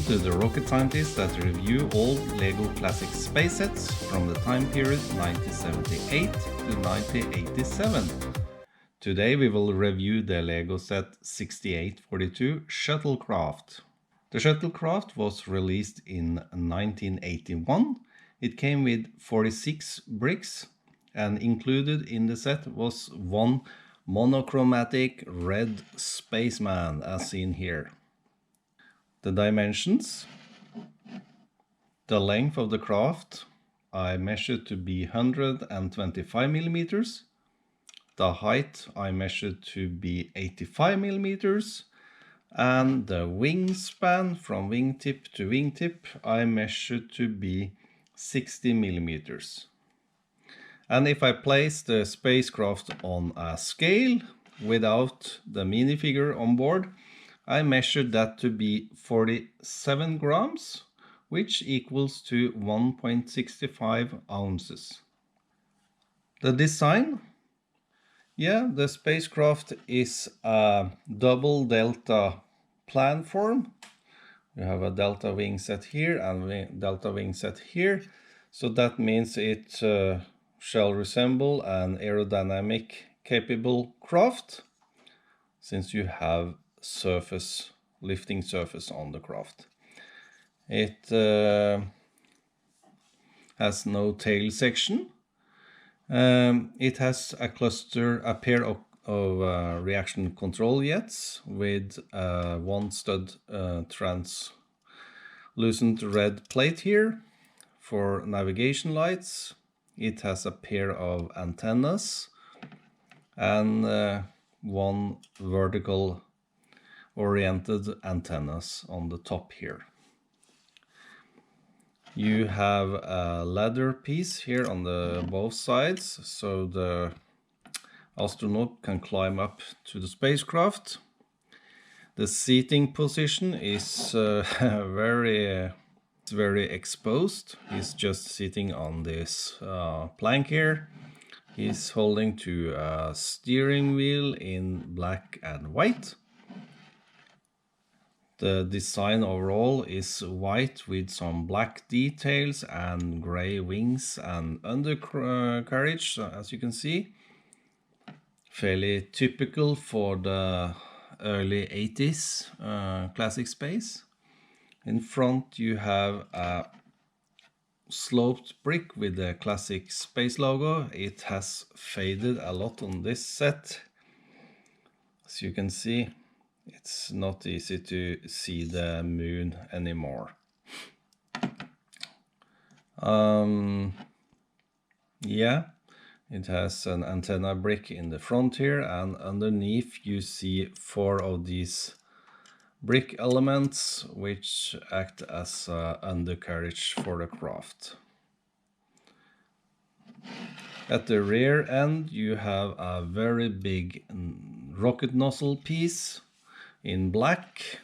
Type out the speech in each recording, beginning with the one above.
to the rocket scientists that review all LEGO classic space sets from the time period 1978 to 1987. Today we will review the LEGO set 6842 Shuttle Craft. The Shuttle Craft was released in 1981. It came with 46 bricks, and included in the set was one monochromatic red spaceman as seen here. The dimensions: the length of the craft I measured to be 125 millimeters. The height I measured to be 85 millimeters. And the wingspan from wingtip to wingtip I measured to be 60 millimeters. And if I place the spacecraft on a scale without the minifigure on board, I measured that to be 47 grams, which equals to 1.65 ounces. The design? Yeah, the spacecraft is a double delta planform. You have a delta wing set here and delta wing set here. So that means it shall resemble an aerodynamic capable craft, since you have lifting surface on the craft. It has no tail section. It has a pair of reaction control jets with one stud translucent red plate here for navigation lights. It has a pair of antennas and one vertical oriented antennas on the top here. You have a ladder piece here on both sides, so the astronaut can climb up to the spacecraft. The seating position is very exposed. He's just sitting on this plank here. He's holding to a steering wheel in black and white. The design overall is white with some black details and gray wings and undercarriage, as you can see. Fairly typical for the early 80s classic space. In front you have a sloped brick with the classic space logo. It has faded a lot on this set. As you can see, it's not easy to see the moon anymore. Yeah, it has an antenna brick in the front here, and underneath you see 4 of these brick elements which act as undercarriage for the craft. At the rear end you have a very big rocket nozzle piece in black,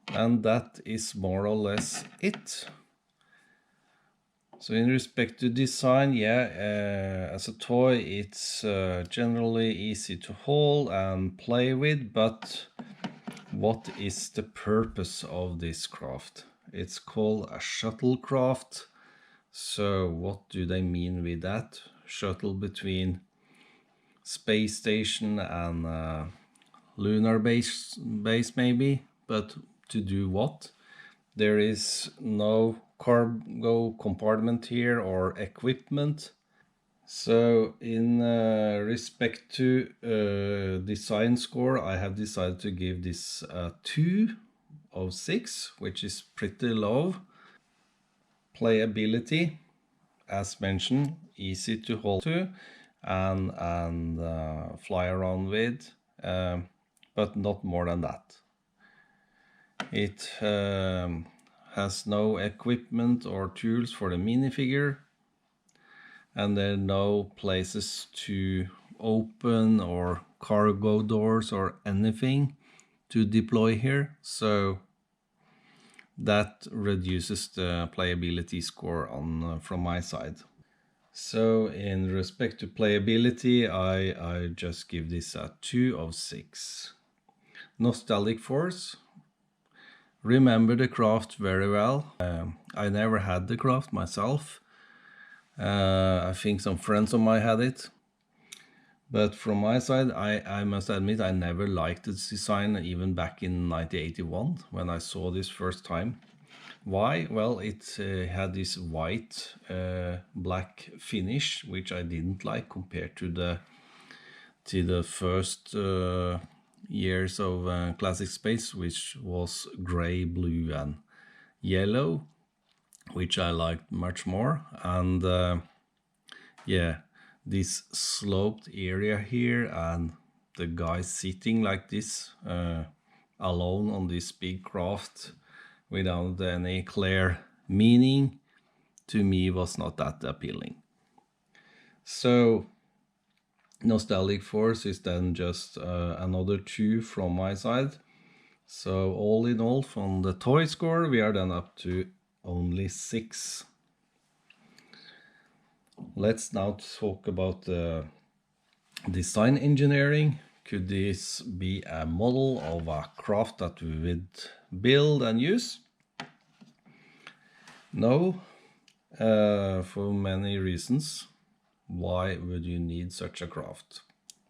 and that is more or less it. So in respect to design, yeah, as a toy it's generally easy to hold and play with, but what is the purpose of this craft? It's called a shuttle craft, so what do they mean with that? Shuttle between space station and lunar base maybe, but to do what? There is no cargo compartment here or equipment. So in respect to design score, I have decided to give this 2 of 6, which is pretty low. Playability, as mentioned, easy to hold to and fly around with, but not more than that. It has no equipment or tools for the minifigure, and there are no places to open or cargo doors or anything to deploy here, so that reduces the playability score from my side. So in respect to playability, I just give this a 2 of 6. Nostalgic force. remember the craft very well. I never had the craft myself. I think some friends of mine had it. But from my side, I must admit I never liked its design, even back in 1981 when I saw this first time. Why? Well, it had this white black finish, which I didn't like compared to the first years of Classic Space, which was gray, blue, and yellow, which I liked much more. And yeah, this sloped area here, and the guy sitting like this alone on this big craft without any clear meaning, to me was not that appealing. So Nostalgic Force is then just another 2 from my side. So all in all, from the toy score, we are then up to only 6. Let's now talk about the design engineering. Could this be a model of a craft that we would build and use? No, for many reasons. Why would you need such a craft?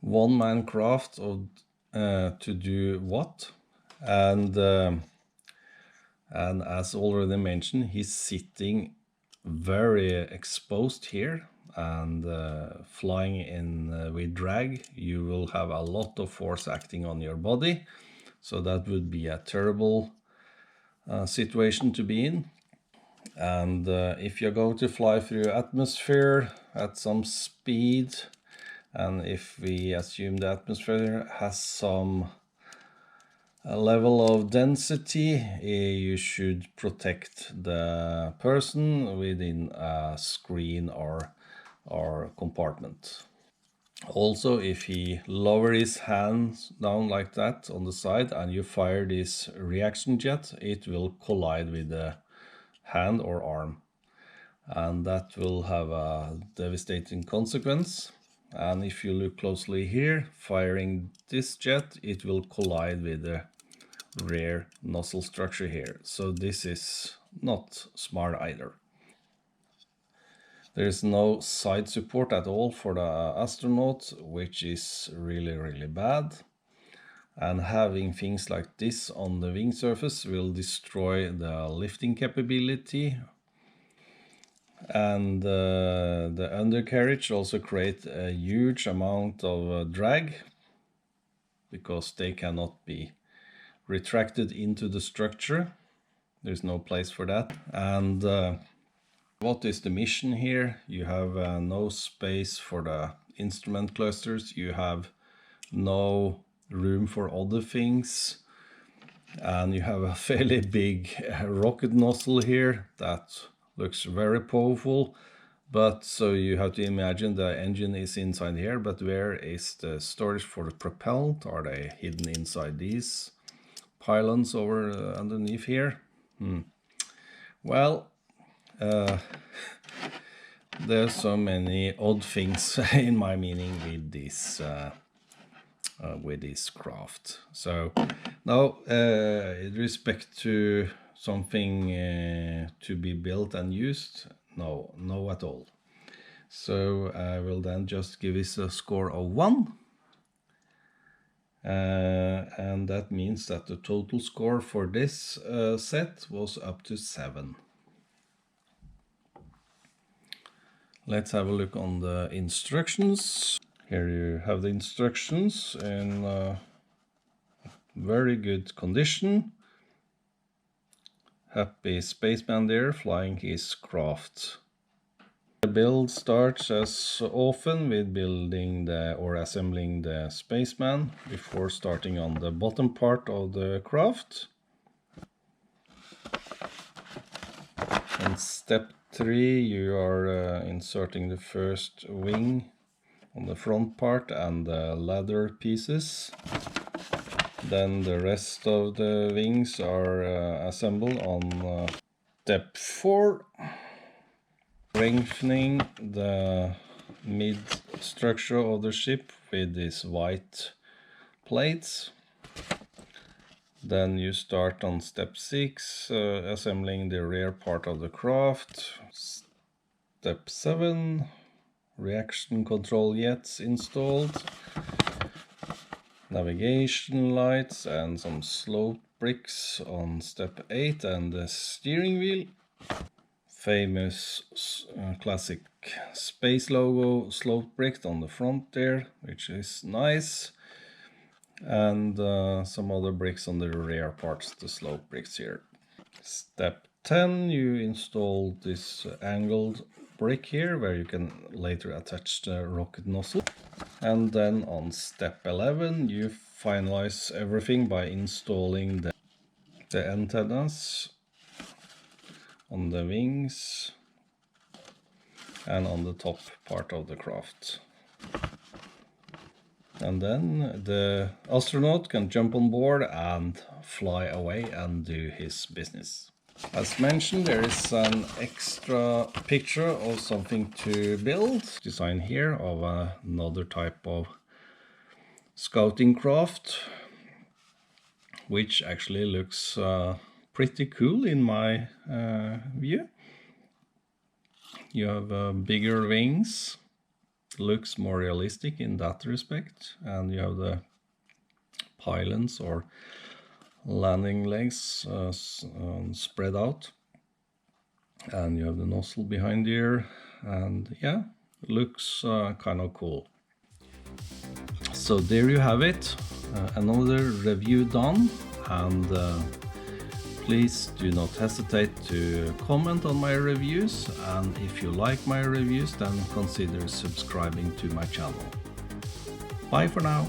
One-man craft to do what? And as already mentioned, he's sitting very exposed here, and flying in with drag, you will have a lot of force acting on your body, so that would be a terrible situation to be in. And if you're going to fly through atmosphere at some speed, and if we assume the atmosphere has some level of density, you should protect the person within a screen or compartment. Also, if he lowers his hands down like that on the side and you fire this reaction jet, it will collide with the hand or arm, and that will have a devastating consequence. And if you look closely here, firing this jet, it will collide with the rear nozzle structure here. So this is not smart either. There is no side support at all for the astronaut, which is really bad. And having things like this on the wing surface will destroy the lifting capability. And the undercarriage also create a huge amount of drag, because they cannot be retracted into the structure. There's no place for that. And what is the mission here? You have no space for the instrument clusters. You have no room for other things. And you have a fairly big rocket nozzle here that looks very powerful. But so you have to imagine the engine is inside here, but where is the storage for the propellant? Are they hidden inside these pylons over underneath here? Well, there's so many odd things in my meaning with this craft. So now, in respect to something to be built and used, no at all. So I will then just give this a score of 1. And that means that the total score for this set was up to 7. Let's have a look on the instructions. Here you have the instructions in very good condition. Happy spaceman there flying his craft. The build starts as often with building or assembling the spaceman before starting on the bottom part of the craft. In step 3 you are inserting the first wing on the front part and the ladder pieces. Then the rest of the wings are assembled on step 4. Strengthening the mid structure of the ship with these white plates. Then you start on step 6, assembling the rear part of the craft. Step 7, reaction control jets installed. Navigation lights and some slope bricks on step 8 and the steering wheel. Famous classic space logo slope brick on the front there, which is nice. And some other bricks on the rear parts, the slope bricks here. Step 10, you install this angled brick here where you can later attach the rocket nozzle. And then on step 11, you finalize everything by installing the antennas on the wings and on the top part of the craft. And then the astronaut can jump on board and fly away and do his business. As mentioned, there is an extra picture of something to build. Design here of another type of scouting craft, which actually looks pretty cool in my view. You have bigger wings, looks more realistic in that respect, and you have the pylons or landing legs spread out, and you have the nozzle behind here, and yeah, it looks kind of cool. So there you have it, another review done, and please do not hesitate to comment on my reviews, and if you like my reviews, then consider subscribing to my channel. Bye for now.